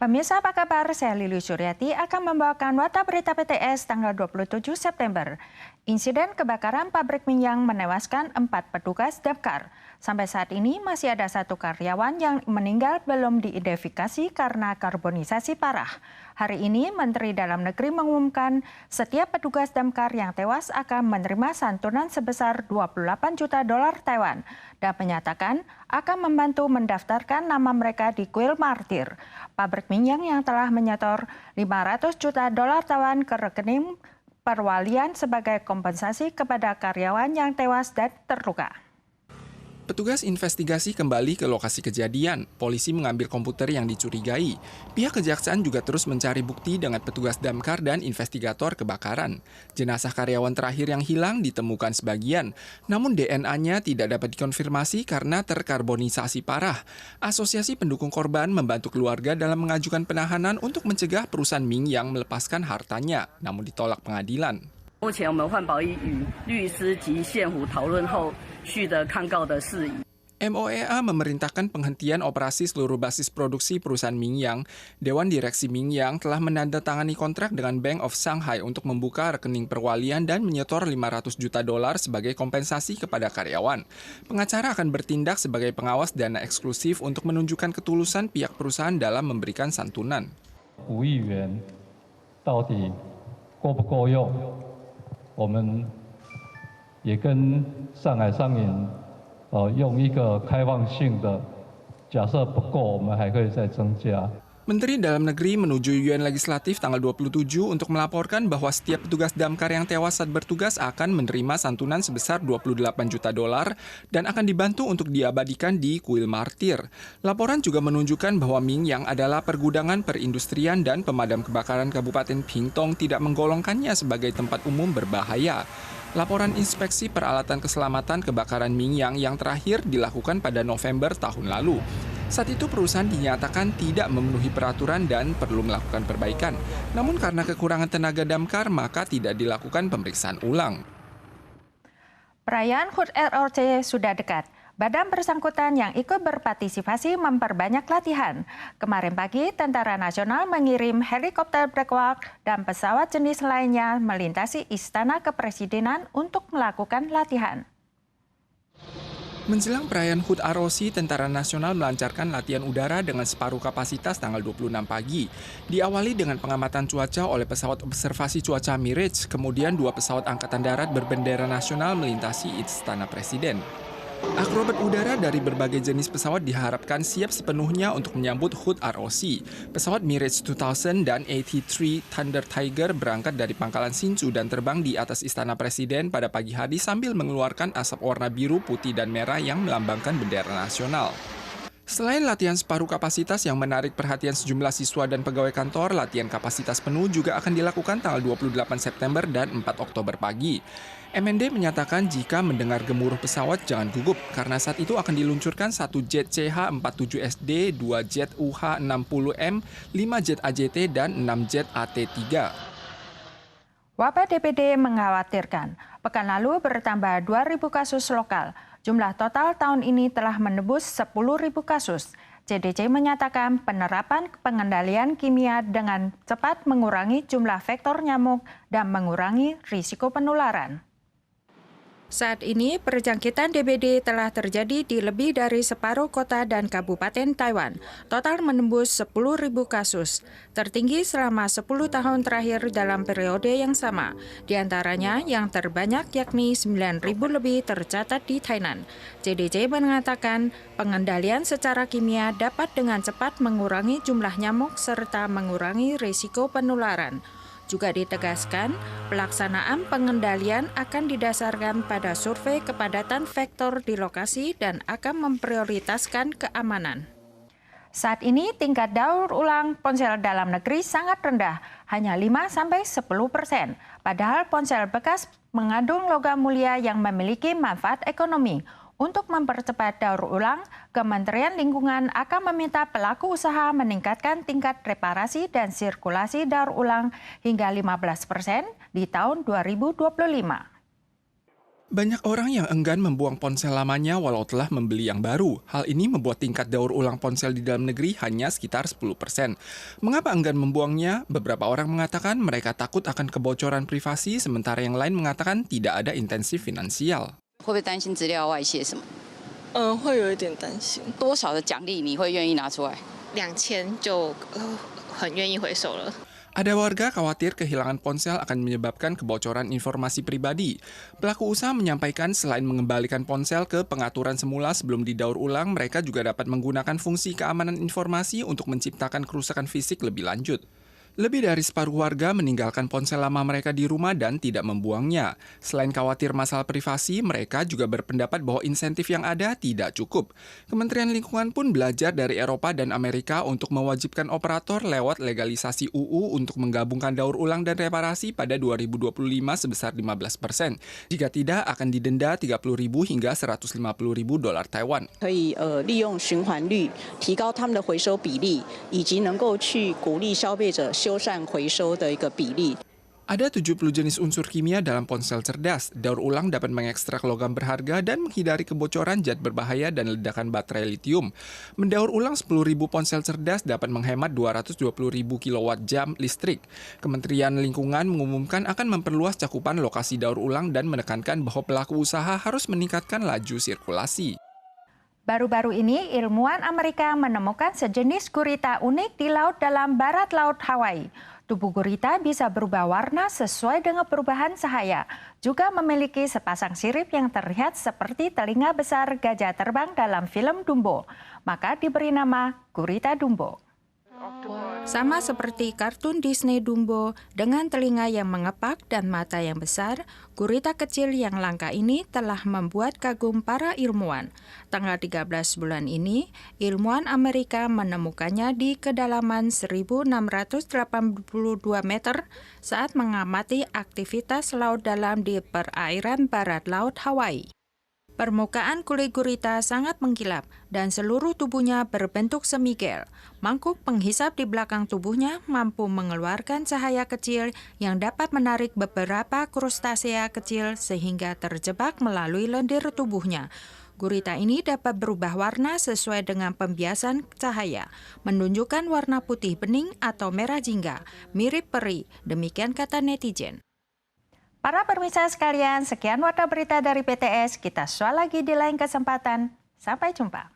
Pemirsa apa kabar? Saya Lili Suryati akan membawakan Warta Berita PTS tanggal 27 September. Insiden kebakaran pabrik minyak menewaskan 4 petugas damkar. Sampai saat ini masih ada 1 karyawan yang meninggal belum diidentifikasi karena karbonisasi parah. Hari ini Menteri Dalam Negeri mengumumkan setiap petugas damkar yang tewas akan menerima santunan sebesar 28 juta dolar Taiwan dan menyatakan akan membantu mendaftarkan nama mereka di kuil martir. Pabrik minyak yang telah menyetor 500 juta dolar Taiwan ke rekening perwalian sebagai kompensasi kepada karyawan yang tewas dan terluka. Petugas investigasi kembali ke lokasi kejadian. Polisi mengambil komputer yang dicurigai. Pihak kejaksaan juga terus mencari bukti dengan petugas damkar dan investigator kebakaran. Jenazah karyawan terakhir yang hilang ditemukan sebagian, namun DNA-nya tidak dapat dikonfirmasi karena terkarbonisasi parah. Asosiasi pendukung korban membantu keluarga dalam mengajukan penahanan untuk mencegah perusahaan minyak melepaskan hartanya, namun ditolak pengadilan. 目前我们换保一与律师及县府讨论后续的抗告的事宜。 MOEA memerintahkan penghentian operasi seluruh basis produksi perusahaan Mingyang. Dewan Direksi Mingyang telah menandatangani kontrak dengan Bank of Shanghai untuk membuka rekening perwalian dan menyetor 500 juta dolar sebagai kompensasi kepada karyawan. Pengacara akan bertindak sebagai pengawas dana eksklusif untuk menunjukkan ketulusan pihak perusahaan dalam memberikan santunan. 5亿元到底够不够用？ 我们也跟上海商银用一个开放性的，假设不够，我们还可以再增加。 Menteri Dalam Negeri menuju Yuan Legislatif tanggal 27 untuk melaporkan bahwa setiap petugas damkar yang tewas saat bertugas akan menerima santunan sebesar 28 juta dolar dan akan dibantu untuk diabadikan di kuil martir. Laporan juga menunjukkan bahwa Mingyang adalah pergudangan perindustrian dan pemadam kebakaran Kabupaten Pingtung tidak menggolongkannya sebagai tempat umum berbahaya. Laporan inspeksi peralatan keselamatan kebakaran Mingyang yang terakhir dilakukan pada November tahun lalu. Saat itu perusahaan dinyatakan tidak memenuhi peraturan dan perlu melakukan perbaikan. Namun karena kekurangan tenaga damkar, maka tidak dilakukan pemeriksaan ulang. Perayaan HUT ROC sudah dekat. Badan bersangkutan yang ikut berpartisipasi memperbanyak latihan. Kemarin pagi, Tentara Nasional mengirim helikopter Black Hawk dan pesawat jenis lainnya melintasi Istana Kepresidenan untuk melakukan latihan. Menjelang perayaan HUT ROC, Tentara Nasional melancarkan latihan udara dengan separuh kapasitas tanggal 26 pagi. Diawali dengan pengamatan cuaca oleh pesawat observasi cuaca Mirage, kemudian 2 pesawat Angkatan Darat berbendera nasional melintasi Istana Presiden. Akrobat udara dari berbagai jenis pesawat diharapkan siap sepenuhnya untuk menyambut HUT ROC. Pesawat Mirage 2000 dan AT-3 Thunder Tiger berangkat dari pangkalan Hsinchu dan terbang di atas Istana Presiden pada pagi hari sambil mengeluarkan asap warna biru, putih, dan merah yang melambangkan bendera nasional. Selain latihan separuh kapasitas yang menarik perhatian sejumlah siswa dan pegawai kantor, latihan kapasitas penuh juga akan dilakukan tanggal 28 September dan 4 Oktober pagi. MND menyatakan jika mendengar gemuruh pesawat jangan gugup, karena saat itu akan diluncurkan 1 jet CH-47SD, 2 jet UH-60M, 5 jet AJT, dan 6 jet AT-3. Wabah DBD mengkhawatirkan. Pekan lalu bertambah 2.000 kasus lokal. Jumlah total tahun ini telah menembus 10.000 kasus. CDC menyatakan penerapan pengendalian kimia dengan cepat mengurangi jumlah vektor nyamuk dan mengurangi risiko penularan. Saat ini, perjangkitan DBD telah terjadi di lebih dari separuh kota dan kabupaten Taiwan. Total menembus 10.000 kasus, tertinggi selama 10 tahun terakhir dalam periode yang sama. Di antaranya yang terbanyak yakni 9.000 lebih tercatat di Tainan. CDC mengatakan pengendalian secara kimia dapat dengan cepat mengurangi jumlah nyamuk serta mengurangi risiko penularan. Juga ditegaskan, pelaksanaan pengendalian akan didasarkan pada survei kepadatan vektor di lokasi dan akan memprioritaskan keamanan. Saat ini tingkat daur ulang ponsel dalam negeri sangat rendah, hanya 5-10%. Padahal ponsel bekas mengandung logam mulia yang memiliki manfaat ekonomi. Untuk mempercepat daur ulang, Kementerian Lingkungan akan meminta pelaku usaha meningkatkan tingkat reparasi dan sirkulasi daur ulang hingga 15% di tahun 2025. Banyak orang yang enggan membuang ponsel lamanya walau telah membeli yang baru. Hal ini membuat tingkat daur ulang ponsel di dalam negeri hanya sekitar 10%. Mengapa enggan membuangnya? Beberapa orang mengatakan mereka takut akan kebocoran privasi, sementara yang lain mengatakan tidak ada intensi finansial. 会不会担心资料外泄什么？会有一点担心。多少的奖励你会愿意拿出来2000就很愿意回收了。 Ada warga khawatir kehilangan ponsel akan menyebabkan kebocoran informasi pribadi. Pelaku usaha menyampaikan selain mengembalikan ponsel ke pengaturan semula sebelum didaur ulang, mereka juga dapat menggunakan fungsi keamanan informasi untuk menciptakan kerusakan fisik lebih lanjut. Lebih dari separuh warga meninggalkan ponsel lama mereka di rumah dan tidak membuangnya. Selain khawatir masalah privasi, mereka juga berpendapat bahwa insentif yang ada tidak cukup. Kementerian Lingkungan pun belajar dari Eropa dan Amerika untuk mewajibkan operator lewat legalisasi UU untuk menggabungkan daur ulang dan reparasi pada 2025 sebesar 15%. Jika tidak, akan didenda 30.000 hingga 150.000 dolar Taiwan. 可以利用循环率，提高他们的回收比例，以及能够去鼓励消费者修缮回收的一个比例。 Ada 70 jenis unsur kimia dalam ponsel cerdas. Daur ulang dapat mengekstrak logam berharga dan menghindari kebocoran zat berbahaya dan ledakan baterai litium. Mendaur ulang 10.000 ponsel cerdas dapat menghemat 220.000 kWh listrik. Kementerian Lingkungan mengumumkan akan memperluas cakupan lokasi daur ulang dan menekankan bahwa pelaku usaha harus meningkatkan laju sirkulasi. Baru-baru ini, ilmuwan Amerika menemukan sejenis gurita unik di laut dalam barat laut Hawaii. Tubuh gurita bisa berubah warna sesuai dengan perubahan cahaya. Juga memiliki sepasang sirip yang terlihat seperti telinga besar gajah terbang dalam film Dumbo. Maka diberi nama gurita Dumbo. Sama seperti kartun Disney Dumbo dengan telinga yang mengepak dan mata yang besar, gurita kecil yang langka ini telah membuat kagum para ilmuwan. Tanggal 13 bulan ini, ilmuwan Amerika menemukannya di kedalaman 1.682 meter saat mengamati aktivitas laut dalam di perairan barat laut Hawaii. Permukaan kulit gurita sangat mengkilap dan seluruh tubuhnya berbentuk semigel. Mangkuk penghisap di belakang tubuhnya mampu mengeluarkan cahaya kecil yang dapat menarik beberapa krustasea kecil sehingga terjebak melalui lendir tubuhnya. Gurita ini dapat berubah warna sesuai dengan pembiasan cahaya, menunjukkan warna putih bening atau merah jingga, mirip peri, demikian kata netizen. Para pemirsa sekalian, sekian warta berita dari PTS. Kita soal lagi di lain kesempatan. Sampai jumpa.